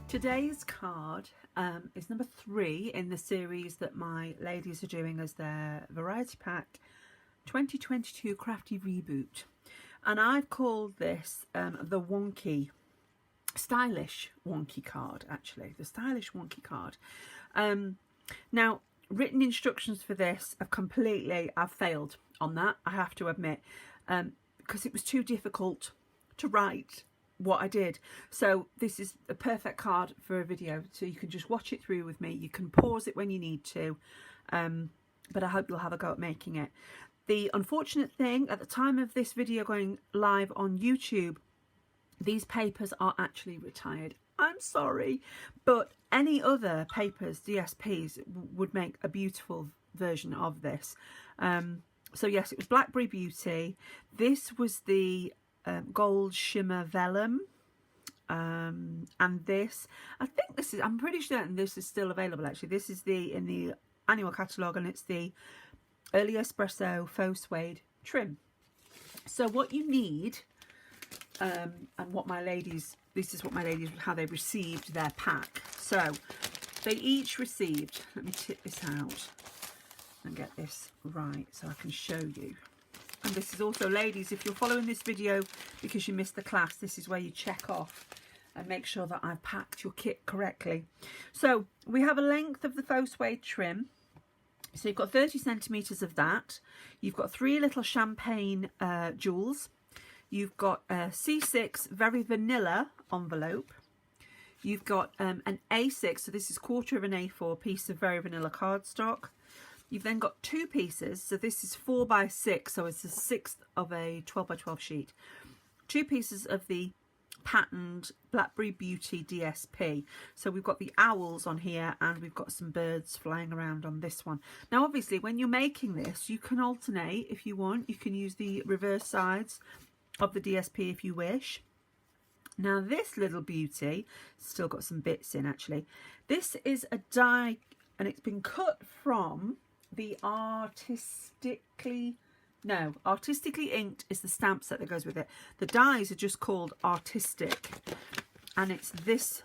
Today's card is number 3 in the series that my ladies are doing as their Variety Pack 2022 Crafty Reboot. And I've called this the Wonky, stylish Wonky card, actually. The stylish Wonky card. Now, written instructions for this I've failed on that, I have to admit, because it was too difficult to write what I did. So this is a perfect card for a video, so you can just watch it through with me. You can pause it when you need to, but I hope you'll have a go at making it. The unfortunate thing, at the time of this video going live on YouTube, these papers are actually retired. I'm sorry, but any other papers, DSPs, would make a beautiful version of this. So yes, it was Blackberry Beauty. This was the gold shimmer vellum, and this, I think this is, I'm pretty certain this is still available actually. This is in the annual catalogue, and it's the early espresso faux suede trim. So what you need, and what my ladies, this is what my ladies, how they received their pack. So they each received, let me tip this out and get this right so I can show you. And this is also, ladies, if you're following this video because you missed the class, this is where you check off and make sure that I've packed your kit correctly. So we have a length of the faux suede trim. So you've got 30 centimetres of that. You've got 3 little champagne jewels. You've got a C6 very vanilla envelope. You've got an A6, so this is 1/4 of an A4 piece of very vanilla cardstock. You've then got 2 pieces, so this is 4 by 6, so it's a 1/6 of a 12 by 12 sheet. 2 pieces of the patterned Blackberry Beauty DSP. So we've got the owls on here, and we've got some birds flying around on this one. Now obviously when you're making this, you can alternate if you want. You can use the reverse sides of the DSP if you wish. Now this little beauty, still got some bits in actually. This is a die, and it's been cut from the artistically inked is the stamp set that goes with it. The dies are just called artistic, and it's this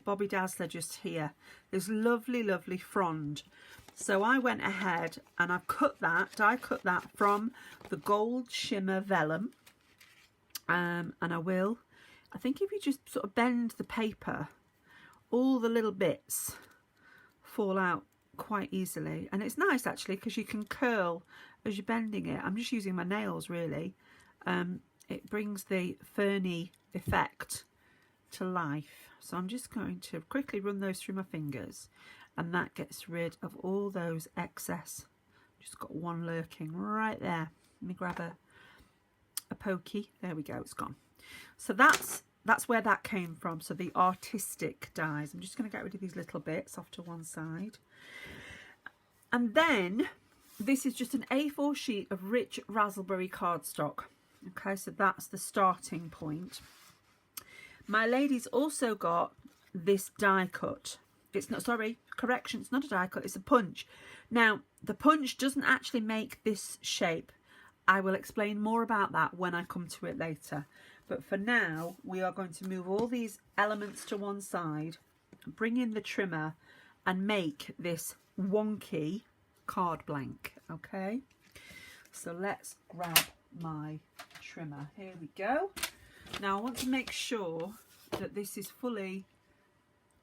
Bobby Dazzler just here, this lovely frond. So I went ahead and I've die cut that from the gold shimmer vellum, and I think if you just sort of bend the paper, all the little bits fall out quite easily, and it's nice actually because you can curl as you're bending it. I'm just using my nails really. It brings the ferny effect to life, so I'm just going to quickly run those through my fingers, and that gets rid of all those excess. Just got one lurking right there. Let me grab a pokey. There we go, it's gone. So that's where that came from. So the artistic dies. I'm just going to get rid of these little bits off to one side. And then this is just an A4 sheet of rich raspberry cardstock. Okay, so that's the starting point. My ladies also got this die cut. It's not, sorry, correction, it's not a die cut, it's a punch. Now, the punch doesn't actually make this shape. I will explain more about that when I come to it later. But for now, we are going to move all these elements to one side, bring in the trimmer, and make this wonky card blank. Okay, so let's grab my trimmer. Here we go. Now I want to make sure that this is fully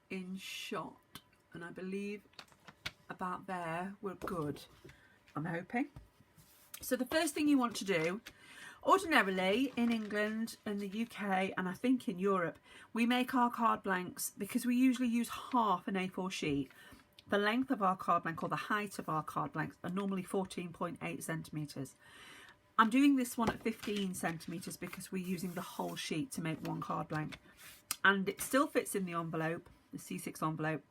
in shot, and I believe about there we're good, I'm hoping. So the first thing you want to do, ordinarily in England, in the UK, and I think in Europe, we make our card blanks, because we usually use half an A4 sheet. The length of our card blank, or the height of our card blanks, are normally 14.8 centimetres. I'm doing this one at 15 centimetres because we're using the whole sheet to make one card blank. And it still fits in the envelope, the C6 envelope,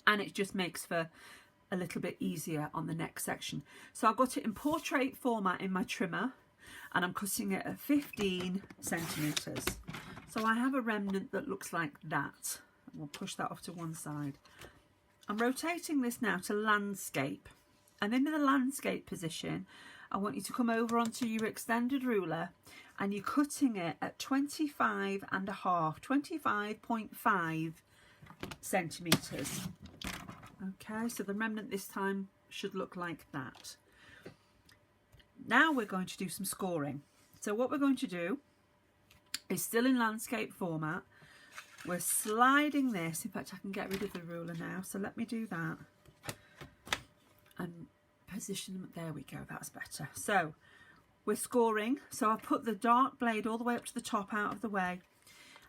and it just makes for a little bit easier on the next section. So I've got it in portrait format in my trimmer, and I'm cutting it at 15 centimetres. So I have a remnant that looks like that. We'll push that off to one side. I'm rotating this now to landscape, and in the landscape position I want you to come over onto your extended ruler, and you're cutting it at 25.5 centimetres. Okay, so the remnant this time should look like that. Now we're going to do some scoring. So what we're going to do is still in landscape format. We're sliding this. In fact, I can get rid of the ruler now. So let me do that. And position them. There we go. That's better. So we're scoring. So I've put the dark blade all the way up to the top out of the way.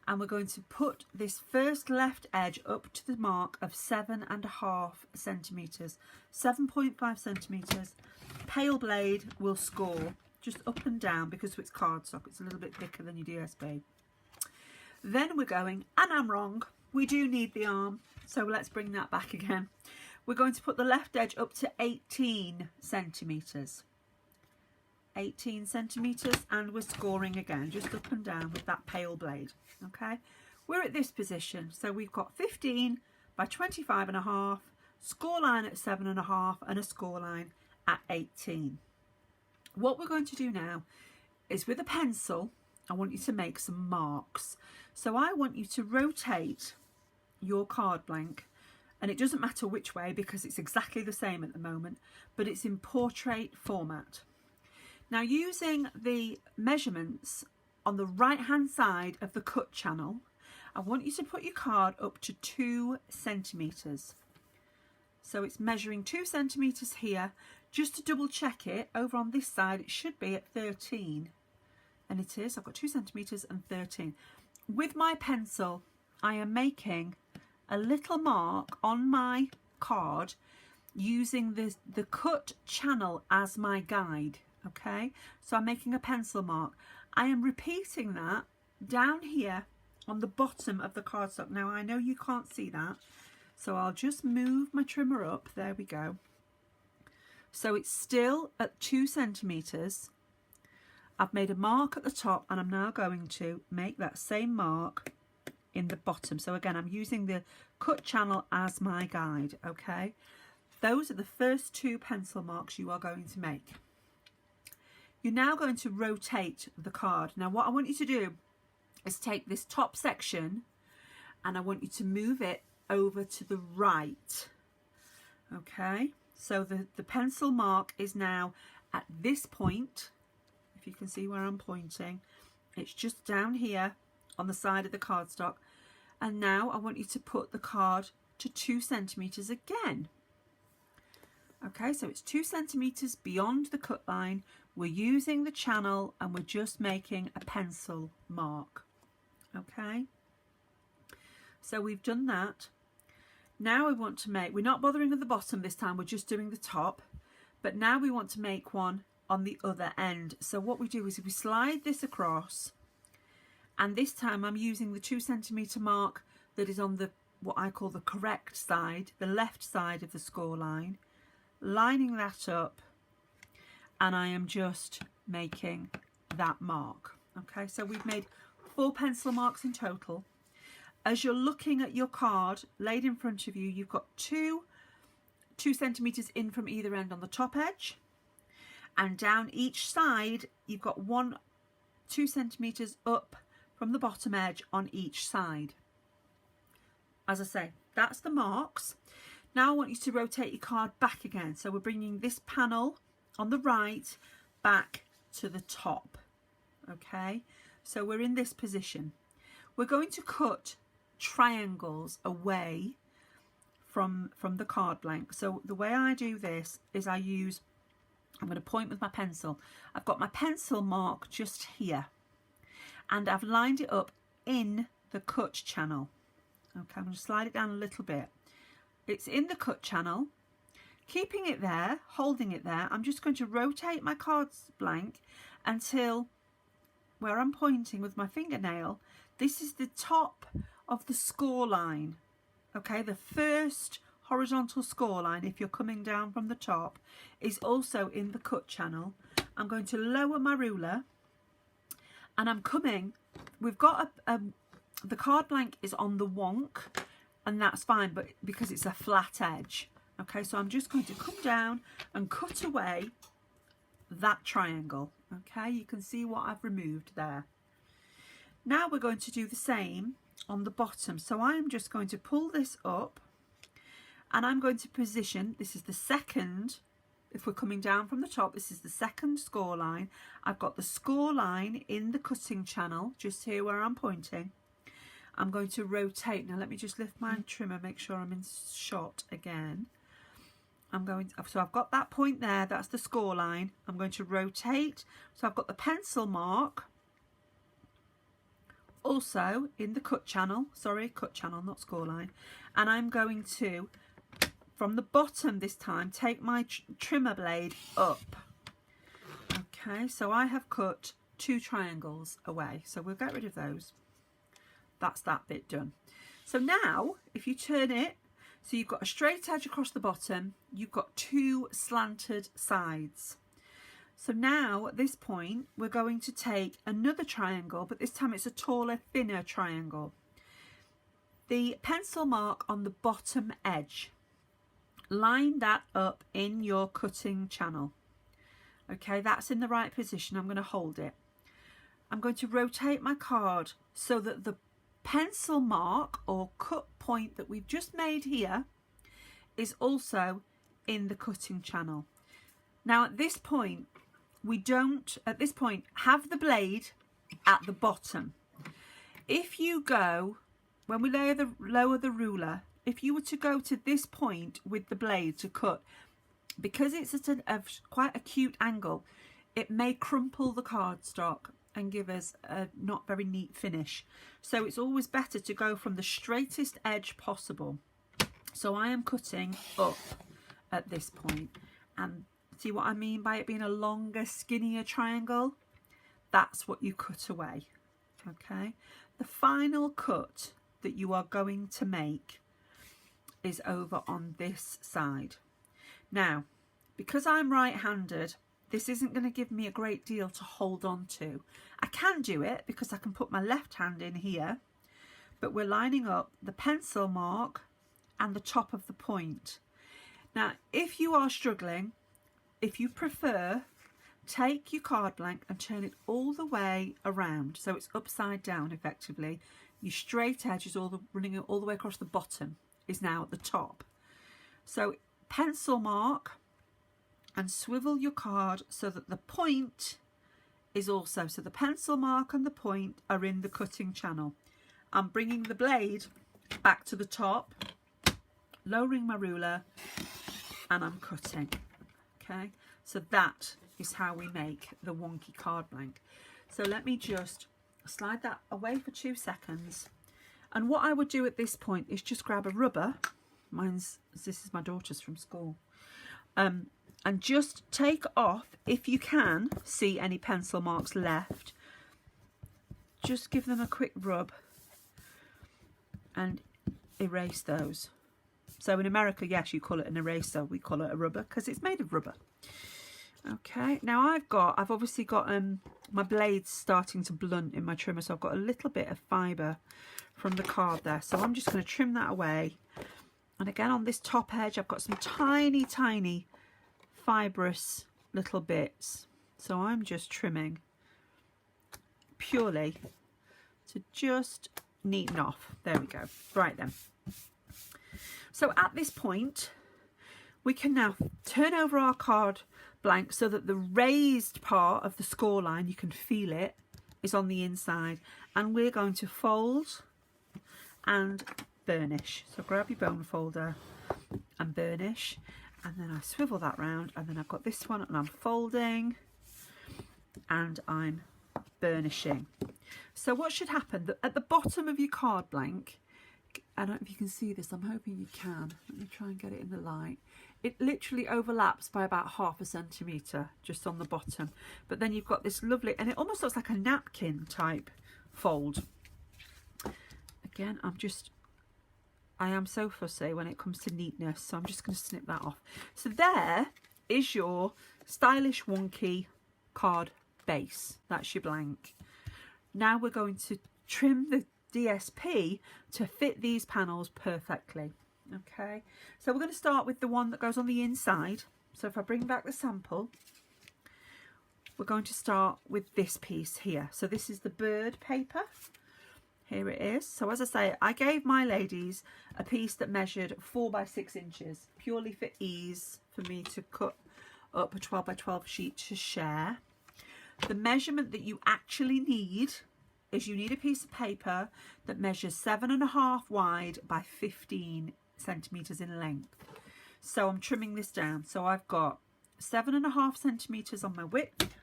And we're going to put this first left edge up to the mark of 7.5 centimetres. 7.5 centimetres. Pale blade will score just up and down because it's cardstock. It's a little bit thicker than your DSP. Then we're going, and I'm wrong, we do need the arm, so let's bring that back again. We're going to put the left edge up to 18 centimetres. 18 centimetres, and we're scoring again, just up and down with that pale blade. Okay, we're at this position, so we've got 15 by 25.5, score line at 7.5, and a score line at 18. What we're going to do now is with a pencil, I want you to make some marks. So I want you to rotate your card blank, and it doesn't matter which way because it's exactly the same at the moment, but it's in portrait format. Now, using the measurements on the right hand side of the cut channel, I want you to put your card up to 2 centimetres. So it's measuring 2 centimetres here. Just to double check it, over on this side it should be at 13. And it is. I've got 2 centimetres and 13. With my pencil, I am making a little mark on my card using the cut channel as my guide. Okay, so I'm making a pencil mark. I am repeating that down here on the bottom of the cardstock. Now I know you can't see that, so I'll just move my trimmer up. There we go. So it's still at 2 centimetres. I've made a mark at the top, and I'm now going to make that same mark in the bottom. So again, I'm using the cut channel as my guide. Okay, those are the first 2 pencil marks you are going to make. You're now going to rotate the card. Now what I want you to do is take this top section, and I want you to move it over to the right. Okay, so the pencil mark is now at this point. If you can see where I'm pointing, it's just down here on the side of the cardstock. And now I want you to put the card to 2 centimetres again. Okay, so it's 2 centimetres beyond the cut line. We're using the channel, and we're just making a pencil mark. Okay, so we've done that. Now we want to make, we're not bothering at the bottom this time, we're just doing the top, but now we want to make one on the other end. So what we do is we slide this across, and this time I'm using the 2 centimetre mark that is on the what I call the correct side, the left side of the score line, lining that up, and I am just making that mark. Okay, so we've made 4 pencil marks in total. As you're looking at your card laid in front of you, you've got 2 centimetres in from either end on the top edge, and down each side you've got 2 centimetres up from the bottom edge on each side. As I say, that's the marks. Now I want you to rotate your card back again. So we're bringing this panel on the right back to the top. Okay, so we're in this position. We're going to cut triangles away from the card blank. So the way I do this is I'm going to point with my pencil. I've got my pencil mark just here, and I've lined it up in the cut channel. Okay, I'm going to slide it down a little bit. It's in the cut channel. Keeping it there, holding it there, I'm just going to rotate my cards blank until where I'm pointing with my fingernail, this is the top of the score line. Okay, the first horizontal score line, if you're coming down from the top, is also in the cut channel. I'm going to lower my ruler, and I'm coming, we've got the card blank is on the wonk, and that's fine, but because it's a flat edge. Okay, so I'm just going to come down and cut away that triangle. Okay, you can see what I've removed there. Now we're going to do the same on the bottom. So I'm just going to pull this up and I'm going to position, this is the second, if we're coming down from the top, this is the second score line. I've got the score line in the cutting channel, just here where I'm pointing. I'm going to rotate. Now let me just lift my trimmer, make sure I'm in shot again. So I've got that point there, that's the score line. I'm going to rotate. So I've got the pencil mark also in the cut channel, sorry, cut channel, not score line. And I'm going to, from the bottom this time, take my trimmer blade up. Okay, so I have cut 2 triangles away. So we'll get rid of those. That's that bit done. So now, if you turn it, so you've got a straight edge across the bottom, you've got 2 slanted sides. So now at this point, we're going to take another triangle, but this time it's a taller, thinner triangle. The pencil mark on the bottom edge, line that up in your cutting channel. Okay, that's in the right position. I'm going to hold it. I'm going to rotate my card so that the pencil mark or cut point that we've just made here is also in the cutting channel. Now at this point, we don't, at this point, have the blade at the bottom. If you go, when we lower the ruler, if you were to go to this point with the blade to cut, because it's at a quite acute angle, it may crumple the cardstock and give us a not very neat finish. So it's always better to go from the straightest edge possible. So I am cutting up at this point, and see what I mean by it being a longer, skinnier triangle? That's what you cut away, okay? The final cut that you are going to make is over on this side. Now, because I'm right-handed, this isn't going to give me a great deal to hold on to. I can do it because I can put my left hand in here, but we're lining up the pencil mark and the top of the point. Now, if you are struggling, if you prefer, take your card blank and turn it all the way around, so it's upside down effectively. Your straight edge is running all the way across the bottom, is now at the top. So pencil mark and swivel your card so that the point is also, so the pencil mark and the point are in the cutting channel. I'm bringing the blade back to the top, lowering my ruler, and I'm cutting. Okay, so that is how we make the Wonky card blank. So let me just slide that away for 2 seconds. And what I would do at this point is just grab a rubber. This is my daughter's from school. And just take off, if you can see any pencil marks left, just give them a quick rub and erase those. So in America, yes, you call it an eraser. We call it a rubber because it's made of rubber. Okay, now I've obviously got my blades starting to blunt in my trimmer, so I've got a little bit of fibre from the card there. So I'm just going to trim that away. And again, on this top edge, I've got some tiny, tiny fibrous little bits. So I'm just trimming purely to just neaten off. There we go. Right then. So at this point, we can now turn over our card blank so that the raised part of the score line, you can feel it, is on the inside. And we're going to fold and burnish. So grab your bone folder and burnish. And then I swivel that round. And then I've got this one and I'm folding and I'm burnishing. So what should happen? At the bottom of your card blank, I don't know if you can see this, I'm hoping you can. Let me try and get it in the light. It literally overlaps by about ½ centimetre just on the bottom. But then you've got this lovely, and it almost looks like a napkin type fold. Again, I am so fussy when it comes to neatness, so I'm just going to snip that off. So there is your stylish Wonky card base. That's your blank. Now we're going to trim the DSP to fit these panels perfectly. Okay, so we're going to start with the one that goes on the inside. So if I bring back the sample, we're going to start with this piece here. So this is the bird paper. Here it is. So as I say, I gave my ladies a piece that measured 4 by 6 inches, purely for ease for me to cut up a 12 by 12 sheet to share. The measurement that you actually need is you need a piece of paper that measures 7.5 wide by 15 centimeters in length. So I'm trimming this down. So I've got 7.5 centimeters on my width.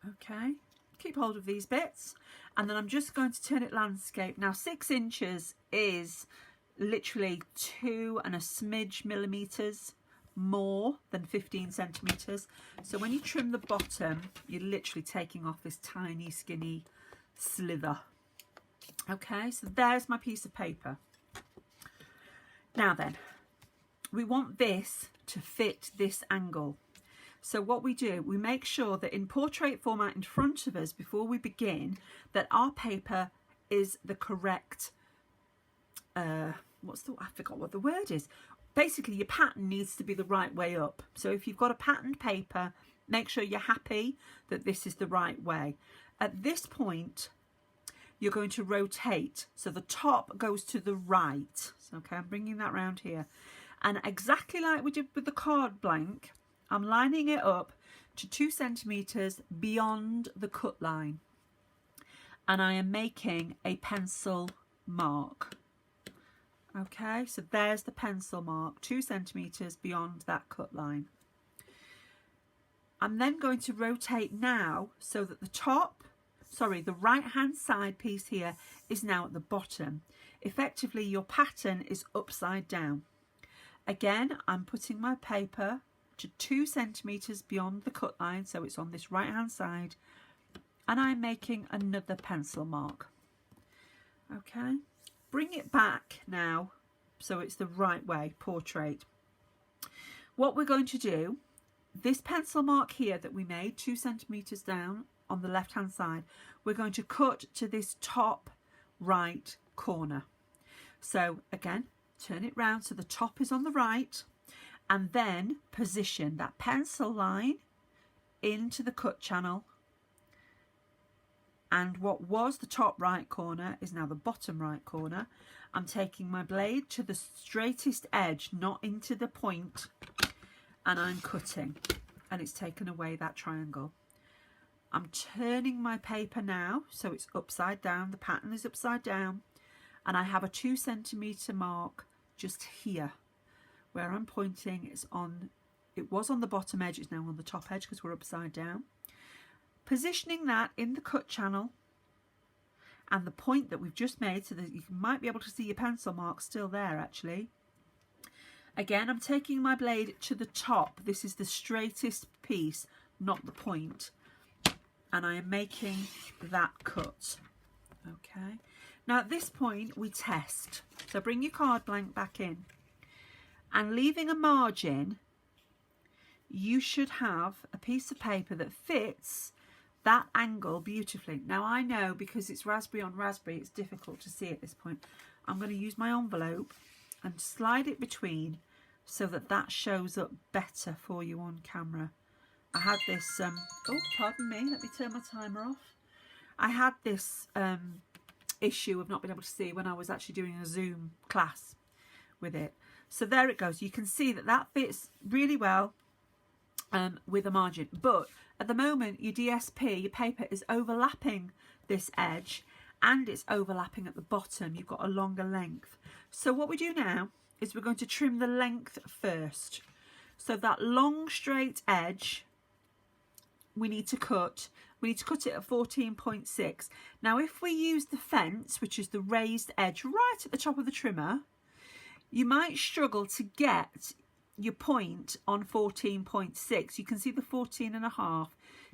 Okay, keep hold of these bits. And then I'm just going to turn it landscape. Now 6 inches is literally 2 and a smidge millimeters more than 15 centimeters. So when you trim the bottom, you're literally taking off this tiny skinny slither. Okay, so there's my piece of paper. Now then, we want this to fit this angle. So what we do, we make sure that in portrait format in front of us before we begin, that our paper is the correct, I forgot what the word is. Basically, your pattern needs to be the right way up. So if you've got a patterned paper, make sure you're happy that this is the right way. At this point, you're going to rotate. So the top goes to the right. So, okay, I'm bringing that round here. And exactly like we did with the card blank, I'm lining it up to 2 centimeters beyond the cut line. And I am making a pencil mark. Okay, so there's the pencil mark, 2 centimeters beyond that cut line. I'm then going to rotate now so that the right hand side piece here is now at the bottom. Effectively, your pattern is upside down. Again, I'm putting my paper to 2 centimeters beyond the cut line, so it's on this right hand side, and I'm making another pencil mark. Okay, bring it back now so it's the right way, portrait. What we're going to do, this pencil mark here that we made 2 centimeters down on the left hand side, we're going to cut to this top right corner. So again, turn it round so the top is on the right, and then position that pencil line into the cut channel, and what was the top right corner is now the bottom right corner. I'm taking my blade to the straightest edge, not into the point, and I'm cutting, and it's taken away that triangle. I'm turning my paper now so it's upside down, the pattern is upside down, and I have a 2 centimeter mark just here where I'm pointing. It was on the bottom edge, it's now on the top edge because we're upside down. Positioning that in the cut channel and the point that we've just made so that you might be able to see your pencil mark still there actually. Again, I'm taking my blade to the top. This is the straightest piece, not the point. And I am making that cut. Okay. Now at this point we test. So bring your card blank back in. And leaving a margin, you should have a piece of paper that fits that angle beautifully. Now I know because it's raspberry on raspberry, it's difficult to see at this point. I'm going to use my envelope and slide it between so that that shows up better for you on camera. I had this, oh, pardon me, let me turn my timer off. I had this issue of not being able to see when I was actually doing a Zoom class with it. So there it goes. You can see that that fits really well with a margin. But at the moment, your DSP, your paper, is overlapping this edge and it's overlapping at the bottom. You've got a longer length. So what we do now is we're going to trim the length first. So that long straight edge, we need to cut it at 14.6. Now if we use the fence, which is the raised edge right at the top of the trimmer, you might struggle to get your point on 14.6. You can see the 14.5.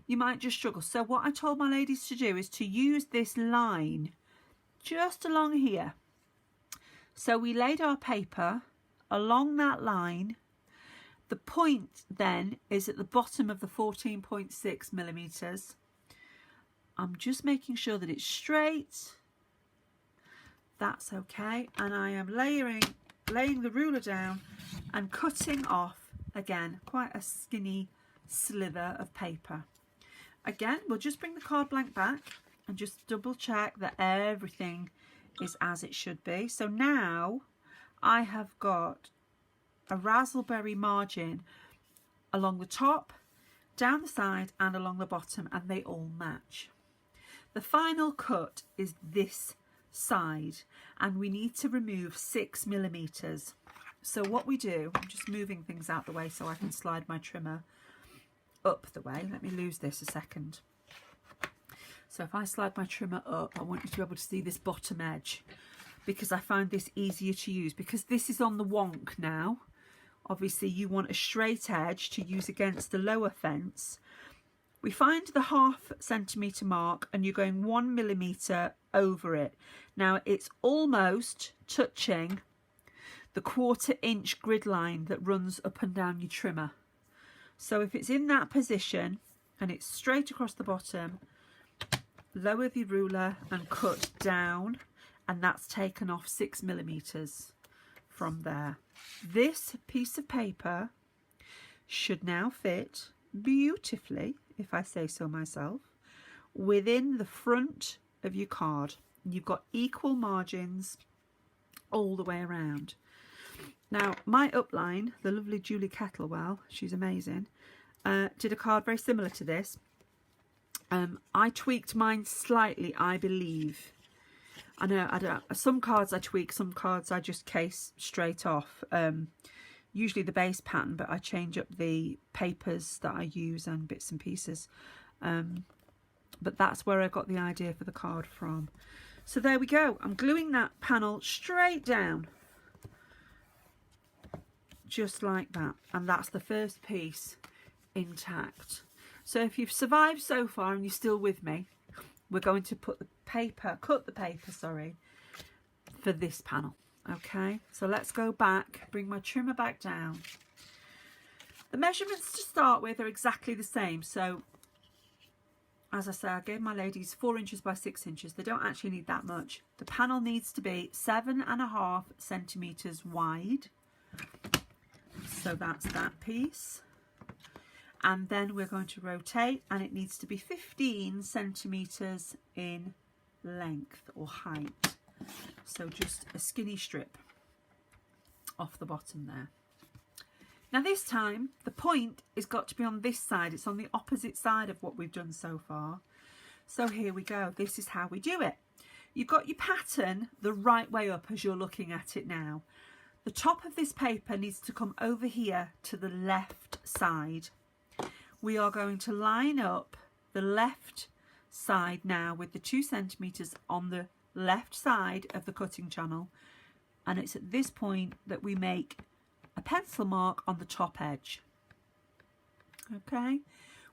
You might just struggle. So what I told my ladies to do is to use this line just along here. So we laid our paper along that line. The point then is at the bottom of the 14.6 millimeters. I'm just making sure that it's straight. That's okay. And I am laying the ruler down and cutting off, again, quite a skinny slither of paper. Again, we'll just bring the card blank back and just double check that everything is as it should be. So now I have got a raspberry margin along the top, down the side and along the bottom, and they all match. The final cut is this side, and we need to remove 6 millimeters. So what we do, I'm just moving things out the way so I can slide my trimmer up the way. Let me lose this a second. So if I slide my trimmer up, I want you to be able to see this bottom edge, because I find this easier to use, because this is on the wonk now. Obviously you want a straight edge to use against the lower fence. We find the 0.5 centimetre mark and you're going 1 millimetre over it. Now it's almost touching the 1/4 inch grid line that runs up and down your trimmer. So if it's in that position and it's straight across the bottom, lower the ruler and cut down, and that's taken off 6 millimeters from there. This piece of paper should now fit beautifully, if I say so myself, within the front of your card. You've got equal margins all the way around. Now my upline, the lovely Julie Kettlewell, she's amazing, did a card very similar to this. I tweaked mine slightly, I believe. I know some cards I tweak, some cards I just case straight off. Usually the base pattern, but I change up the papers that I use and bits and pieces. But that's where I got the idea for the card from. So there we go. I'm gluing that panel straight down, just like that, and that's the first piece intact. So if you've survived so far and you're still with me, we're going to cut the paper, for this panel. Okay, so let's go back, bring my trimmer back down. The measurements to start with are exactly the same. So as I say, I gave my ladies 4 inches by 6 inches. They don't actually need that much. The panel needs to be 7.5 centimeters wide. So that's that piece. And then we're going to rotate, and it needs to be 15 centimeters in length or height. So just a skinny strip off the bottom there. Now this time the point has got to be on this side. It's on the opposite side of what we've done so far. So here we go. This is how we do it. You've got your pattern the right way up as you're looking at it now. The top of this paper needs to come over here to the left side. We are going to line up the left side now with the 2 centimeters on the left side of the cutting channel, and it's at this point that we make a pencil mark on the top edge. Okay,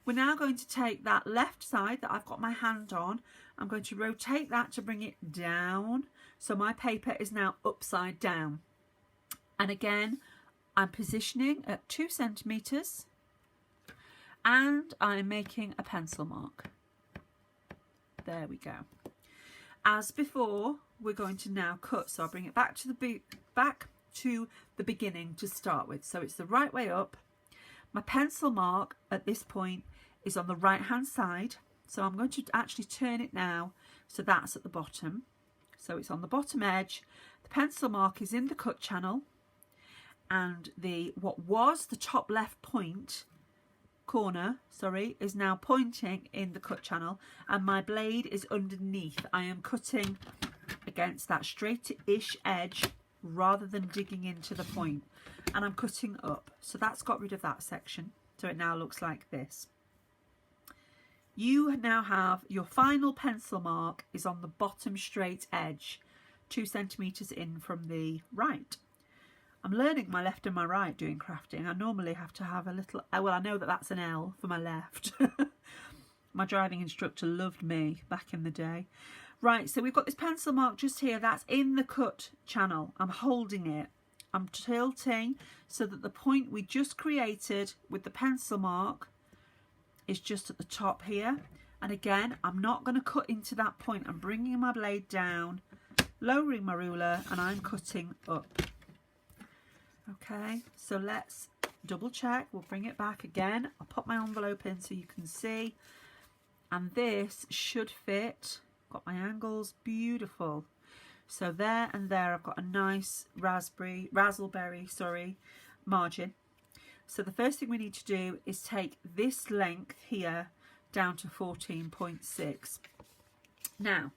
we're now going to take that left side that I've got my hand on, I'm going to rotate that to bring it down, so my paper is now upside down, and again I'm positioning at 2 centimeters and I'm making a pencil mark. There we go. As before, we're going to now cut, so I'll bring it back to the beginning to start with. So it's the right way up. My pencil mark at this point is on the right hand side, so I'm going to actually turn it now, so that's at the bottom. So it's on the bottom edge, the pencil mark is in the cut channel, and what was the top left corner is now pointing in the cut channel, and my blade is underneath. I am cutting against that straight-ish edge rather than digging into the point, and I'm cutting up. So that's got rid of that section, so it now looks like this. You now have your final pencil mark is on the bottom straight edge, 2 centimeters in from the right. I'm learning my left and my right doing crafting. I normally have to have a little, well, I know that that's an L for my left. My driving instructor loved me back in the day. Right, so we've got this pencil mark just here. That's in the cut channel. I'm holding it. I'm tilting so that the point we just created with the pencil mark is just at the top here. And again, I'm not going to cut into that point. I'm bringing my blade down, lowering my ruler, and I'm cutting up. Okay, so let's double check. We'll bring it back again. I'll pop my envelope in so you can see. and this should fit. Got my angles, beautiful. So there and there I've got a nice raspberry margin. So the first thing we need to do is take this length here down to 14.6. Now,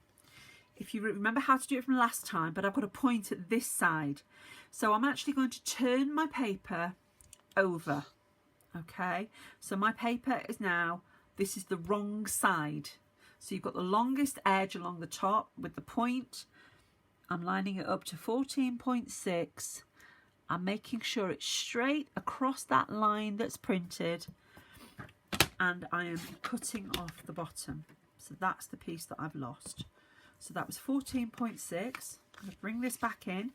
if you remember how to do it from last time, but I've got a point at this side. So I'm actually going to turn my paper over. Okay, so my paper is now, this is the wrong side. So you've got the longest edge along the top with the point. I'm lining it up to 14.6. I'm making sure it's straight across that line that's printed, and I am cutting off the bottom. So that's the piece that I've lost. So that was 14.6. I'm going to bring this back in.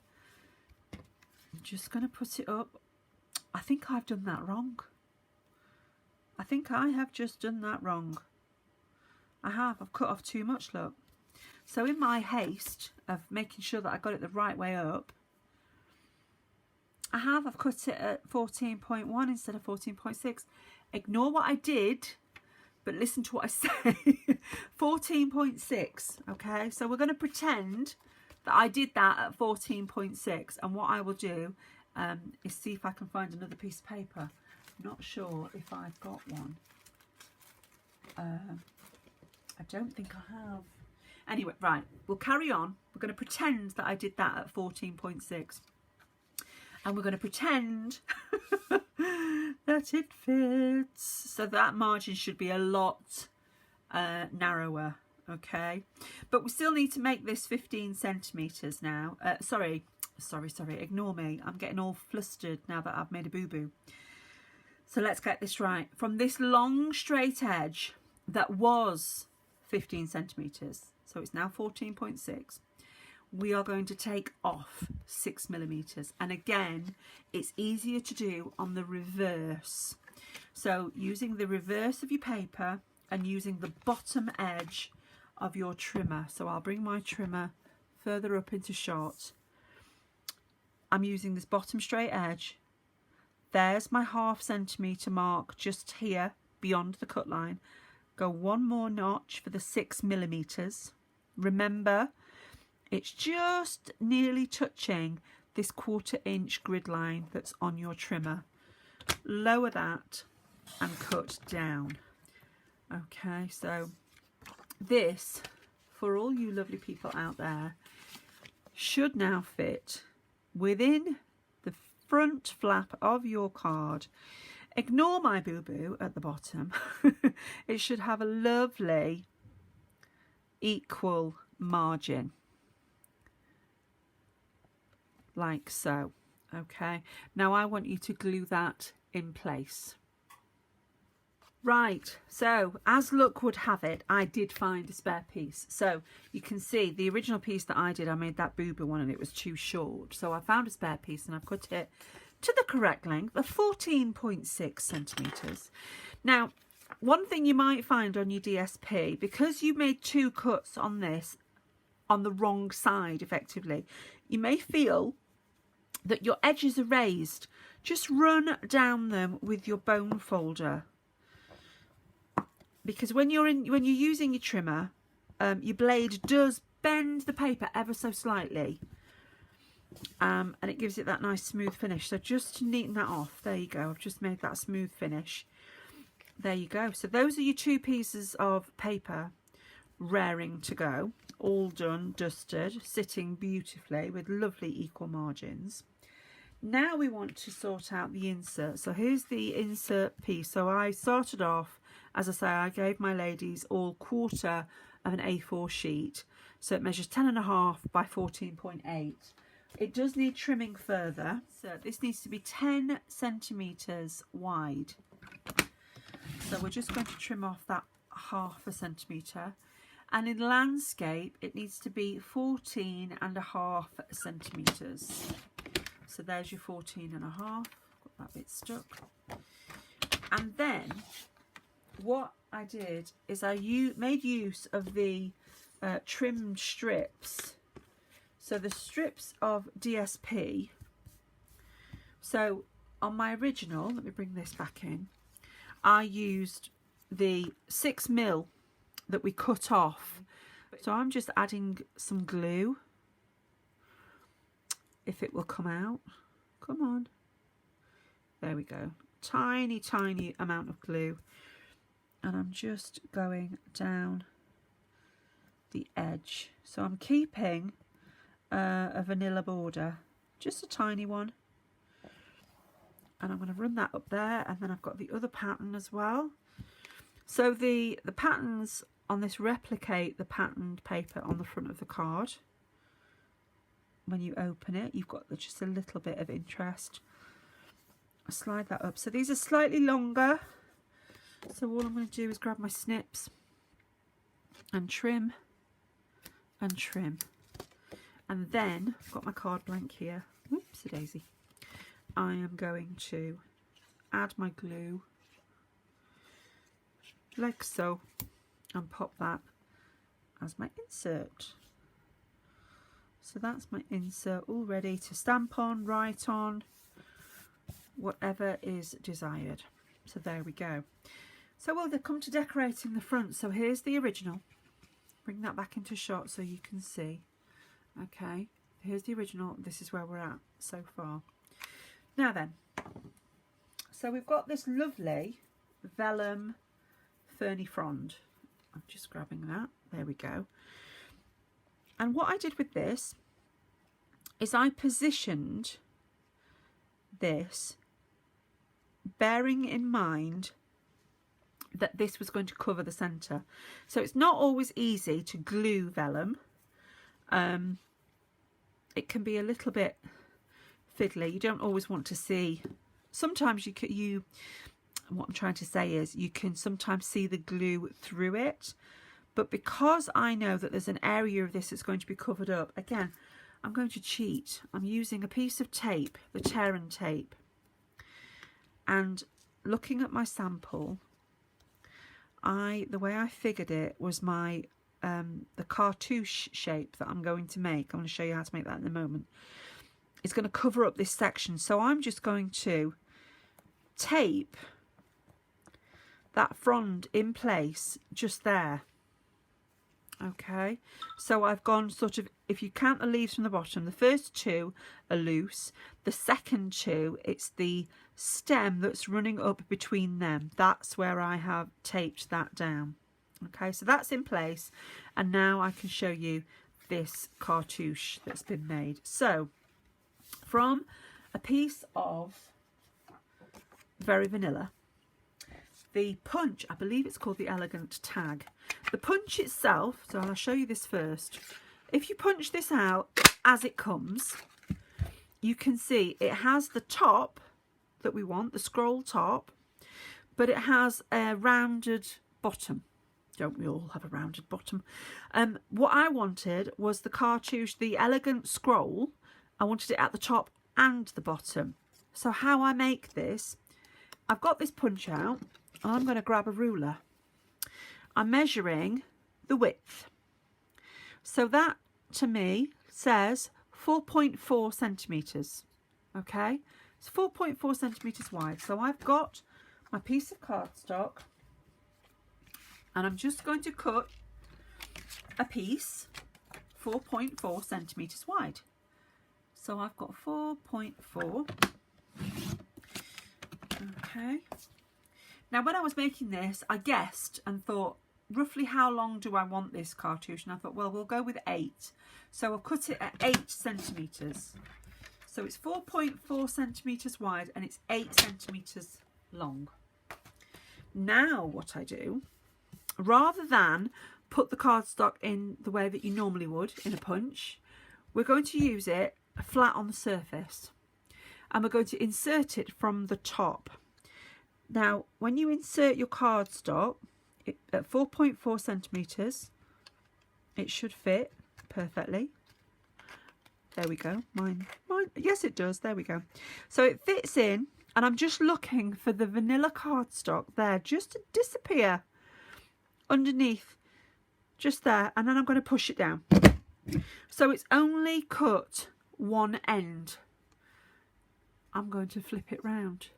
I'm just going to put it up. I think I've done that wrong. I think I have just done that wrong. I have. I've cut off too much, look. So in my haste of making sure that I got it the right way up, I've cut it at 14.1 instead of 14.6. Ignore what I did, but listen to what I say. 14.6, okay? So we're going to pretend that I did that at 14.6, and what I will do is see if I can find another piece of paper. I'm not sure if I've got one. I don't think I have. Anyway, right, we'll carry on. We're going to pretend that I did that at 14.6. And we're going to pretend that it fits. So that margin should be a lot narrower, okay? But we still need to make this 15 centimetres now. Sorry, ignore me. I'm getting all flustered now that I've made a boo-boo. So let's get this right. From this long straight edge that was 15 centimetres, so it's now 14.6, we are going to take off 6 millimetres. And again, it's easier to do on the reverse. So using the reverse of your paper and using the bottom edge of your trimmer. So I'll bring my trimmer further up into shot. I'm using this bottom straight edge. There's my ½ centimetre mark just here beyond the cut line. Go one more notch for the 6 millimetres. Remember, it's just nearly touching this 1/4 inch grid line that's on your trimmer. Lower that and cut down. Okay, so this, for all you lovely people out there, should now fit within the front flap of your card. Ignore my boo-boo at the bottom. It should have a lovely equal margin. Like so. Okay, now I want you to glue that in place. Right, so as luck would have it, I did find a spare piece. So you can see the original piece that I did, I made that boo-boo one and it was too short. So I found a spare piece and I've cut it to the correct length of 14.6 centimetres. Now, one thing you might find on your DSP, because you made 2 cuts on this on the wrong side effectively, you may feel that your edges are raised. Just run down them with your bone folder. Because when you're using your trimmer, your blade does bend the paper ever so slightly, and it gives it that nice smooth finish. So just to neaten that off, there you go. I've just made that smooth finish. There you go. So those are your 2 pieces of paper raring to go, all done, dusted, sitting beautifully with lovely equal margins. Now we want to sort out the insert. So here's the insert piece. So I started off, as I say, I gave my ladies all 1/4 of an A4 sheet. So it measures 10.5 by 14.8. It does need trimming further. So this needs to be 10 centimetres wide. So we're just going to trim off that ½ centimetre. And in landscape, it needs to be 14.5 centimetres. So there's your 14.5. Got that bit stuck. And then what I did is I made use of the trimmed strips. So the strips of DSP. So on my original, let me bring this back in, I used the 6mm that we cut off. So I'm just adding some glue, if it will come out. Come on. There we go. Tiny, tiny amount of glue. And I'm just going down the edge. So I'm keeping a vanilla border, just a tiny one. And I'm going to run that up there, and then I've got the other pattern as well. So the patterns on this replicate the patterned paper on the front of the card. When you open it, you've got just a little bit of interest. I slide that up. So these are slightly longer. So all I'm going to do is grab my snips and trim and trim. And then I've got my card blank here. Whoopsie daisy. I am going to add my glue like so and pop that as my insert. So that's my insert all ready to stamp on, write on, whatever is desired. So there we go. So we'll come to decorating the front. So here's the original. Bring that back into shot so you can see. Okay, here's the original. This is where we're at so far. Now then, so we've got this lovely vellum ferny frond. I'm just grabbing that. There we go. And what I did with this is I positioned this bearing in mind that this was going to cover the centre. So it's not always easy to glue vellum. It can be a little bit fiddly. You don't always want to see. Sometimes what I'm trying to say is you can sometimes see the glue through it. But because I know that there's an area of this that's going to be covered up, again, I'm going to cheat. I'm using a piece of tape, the Terran tape. And looking at my sample, the way I figured it was my the cartouche shape that I'm going to make. I'm going to show you how to make that in a moment. It's going to cover up this section. So I'm just going to tape that frond in place just there. Okay, so I've gone sort of, if you count the leaves from the bottom, the first two are loose. The second two, it's the stem that's running up between them. That's where I have taped that down. Okay, so that's in place. And now I can show you this cartouche that's been made. So, from a piece of Very Vanilla, the punch, I believe it's called the Elegant Tag. The punch itself, so I'll show you this first. If you punch this out as it comes, you can see it has the top that we want, the scroll top, but it has a rounded bottom. Don't we all have a rounded bottom? What I wanted was the cartouche, the elegant scroll. I wanted it at the top and the bottom. So how I make this, I've got this punch out. I'm going to grab a ruler. I'm measuring the width. So that, to me, says 4.4 centimetres. Okay, it's 4.4 centimetres wide. So I've got my piece of cardstock, and I'm just going to cut a piece 4.4 centimetres wide. So I've got 4.4. Okay. Now, when I was making this, I guessed and thought, roughly how long do I want this cartouche? And I thought, well, we'll go with 8. So I'll cut it at 8 centimetres. So it's 4.4 centimetres wide and it's 8 centimetres long. Now what I do, rather than put the cardstock in the way that you normally would in a punch, we're going to use it flat on the surface. And we're going to insert it from the top. Now, when you insert your cardstock at 4.4 centimetres, it should fit perfectly. There we go. Mine, yes, it does. There we go. So it fits in, and I'm just looking for the vanilla cardstock there just to disappear underneath, just there, and then I'm going to push it down. So it's only cut one end. I'm going to flip it round.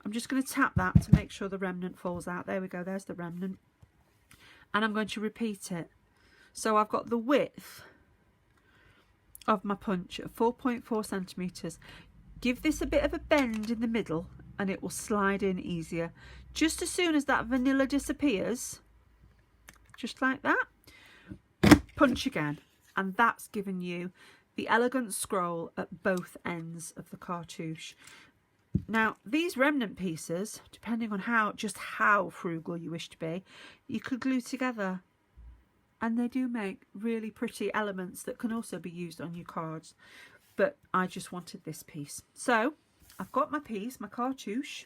I'm just going to tap that to make sure the remnant falls out. There we go, there's the remnant. and I'm going to repeat it. So I've got the width of my punch at 4.4 centimetres. Give this a bit of a bend in the middle and it will slide in easier. Just as soon as that vanilla disappears, just like that, punch again, and that's given you the elegant scroll at both ends of the cartouche. Now these remnant pieces, depending on how frugal you wish to be, you could glue together, and they do make really pretty elements that can also be used on your cards. But I just wanted this piece, so I've got my piece, my cartouche.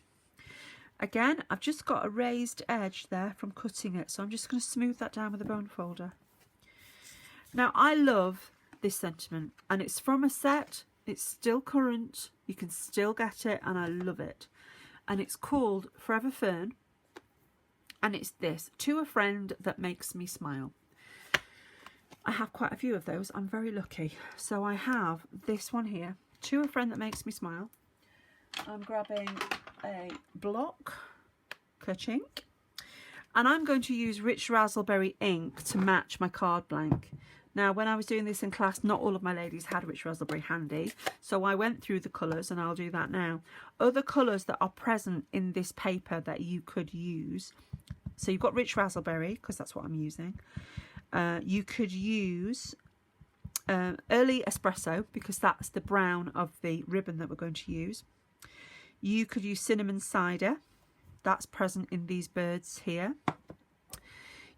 Again, I've just got a raised edge there from cutting it, so I'm just going to smooth that down with a bone folder. Now I love this sentiment, and it's from a set, it's still current, you can still get it, and I love it. And it's called Forever Fern, and it's this: to a friend that makes me smile. I have quite a few of those, I'm very lucky. So I have this one here, to a friend that makes me smile. I'm grabbing a block ink, and I'm going to use rich raspberry ink to match my card blank. Now when I was doing this in class, not all of my ladies had rich raspberry handy, so I went through the colours, and I'll do that now. Other colours that are present in this paper that you could use, so you've got rich raspberry, because that's what I'm using. You could use early espresso, because that's the brown of the ribbon that we're going to use. You could use cinnamon cider, that's present in these birds here.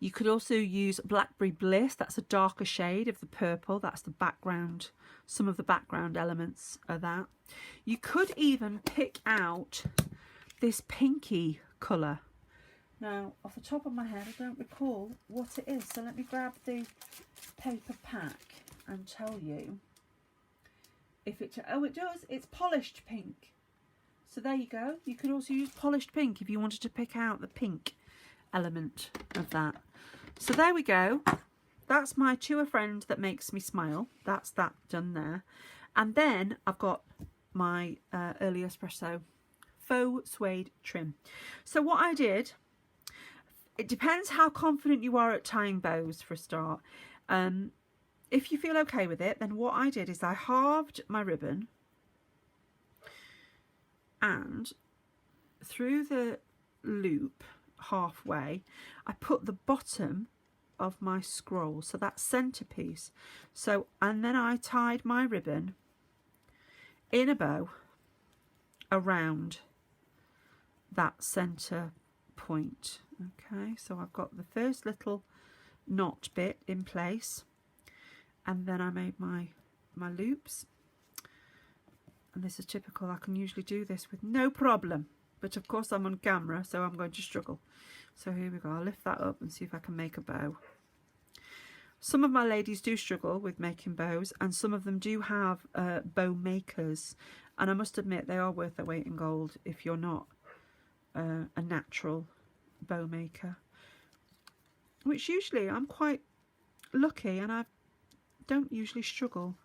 You could also use Blackberry Bliss, that's a darker shade of the purple, that's the background, some of the background elements are that. You could even pick out this pinky colour. Now, off the top of my head, I don't recall what it is, so let me grab the paper pack and tell you if it... Oh, it does. It's polished pink. So there you go. You could also use polished pink if you wanted to pick out the pink element of that. So there we go. That's my To a Friend That Makes Me Smile. That's that done there. And then I've got my early espresso faux suede trim. So what I did... It depends how confident you are at tying bows for a start. If you feel okay with it, then what I did is I halved my ribbon, and through the loop halfway, I put the bottom of my scroll, so that centerpiece. So, and then I tied my ribbon in a bow around that center point. Okay, so I've got the first little knot bit in place, and then I made my loops, and this is typical. I can usually do this with no problem, but of course I'm on camera, so I'm going to struggle. So here we go. I'll lift that up and see if I can make a bow. Some of my ladies do struggle with making bows, and some of them do have bow makers, and I must admit they are worth their weight in gold if you're not a natural bow maker, which usually I'm quite lucky, and I don't usually struggle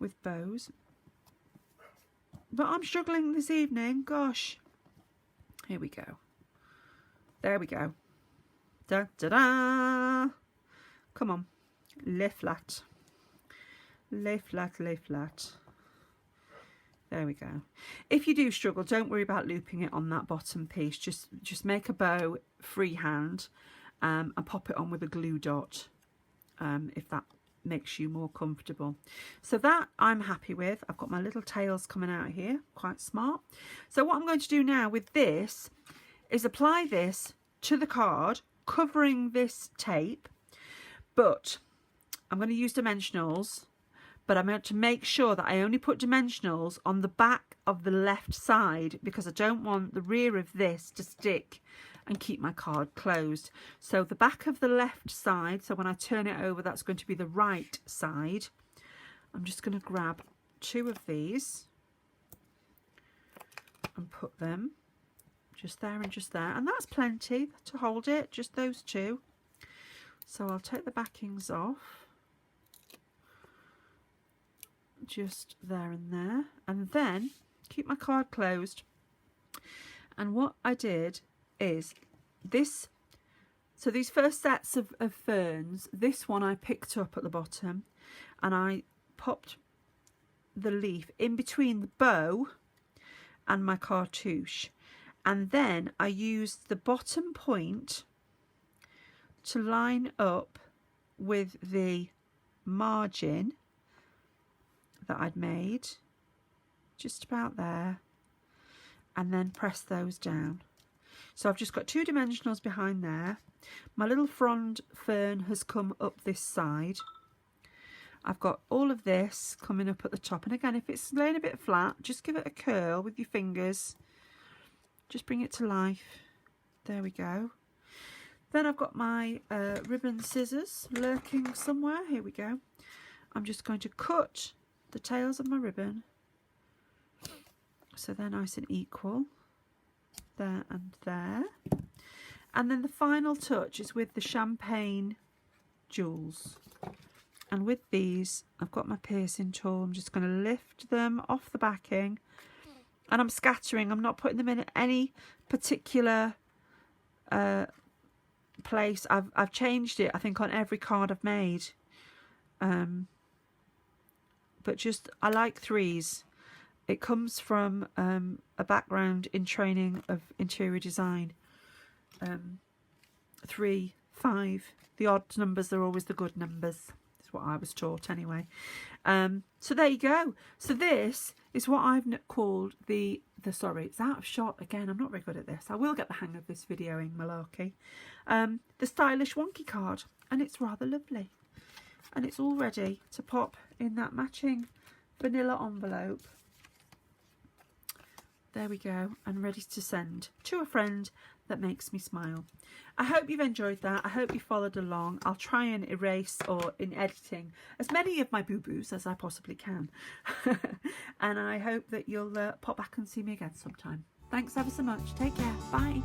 with bows, but I'm struggling this evening. Gosh, here we go. There we go. Da da da. Come on, lay flat, lay flat, lay flat. There we go. If you do struggle, don't worry about looping it on that bottom piece. Just make a bow freehand and pop it on with a glue dot if that makes you more comfortable. So that I'm happy with. I've got my little tails coming out here, quite smart. So what I'm going to do now with this is apply this to the card, covering this tape, but I'm going to use dimensionals. But I'm going to make sure that I only put dimensionals on the back of the left side, because I don't want the rear of this to stick and keep my card closed. So the back of the left side, so when I turn it over, that's going to be the right side. I'm just going to grab two of these and put them just there and just there. And that's plenty to hold it, just those two. So I'll take the backings off. Just there and there, and then keep my card closed. And what I did is this So these first sets of ferns, this one I picked up at the bottom and I popped the leaf in between the bow and my cartouche, and then I used the bottom point to line up with the margin that I'd made, just about there, and then press those down. So I've just got 2 dimensionals behind there. My little frond fern has come up this side. I've got all of this coming up at the top, and again, if it's laying a bit flat, just give it a curl with your fingers, just bring it to life. There we go. Then I've got my ribbon scissors lurking somewhere. Here we go. I'm just going to cut the tails of my ribbon so they're nice and equal, there and there. And then the final touch is with the champagne jewels. And with these, I've got my piercing tool. I'm just going to lift them off the backing, and I'm scattering. I'm not putting them in any particular place. I've changed it, I think, on every card I've made. But just, I like 3s. It comes from a background in training of interior design. 3, 5, the odd numbers are always the good numbers. That's what I was taught anyway. So there you go. So this is what I've called the sorry, it's out of shot again. I'm not very good at this. I will get the hang of this videoing malarkey. The stylish Wonky card, and it's rather lovely. And it's all ready to pop in that matching vanilla envelope. There we go, and ready to send to a friend that makes me smile. I hope you've enjoyed that. I hope you followed along. I'll try and erase, or in editing, as many of my boo-boos as I possibly can. And I hope that you'll pop back and see me again sometime. Thanks ever so much. Take care. Bye.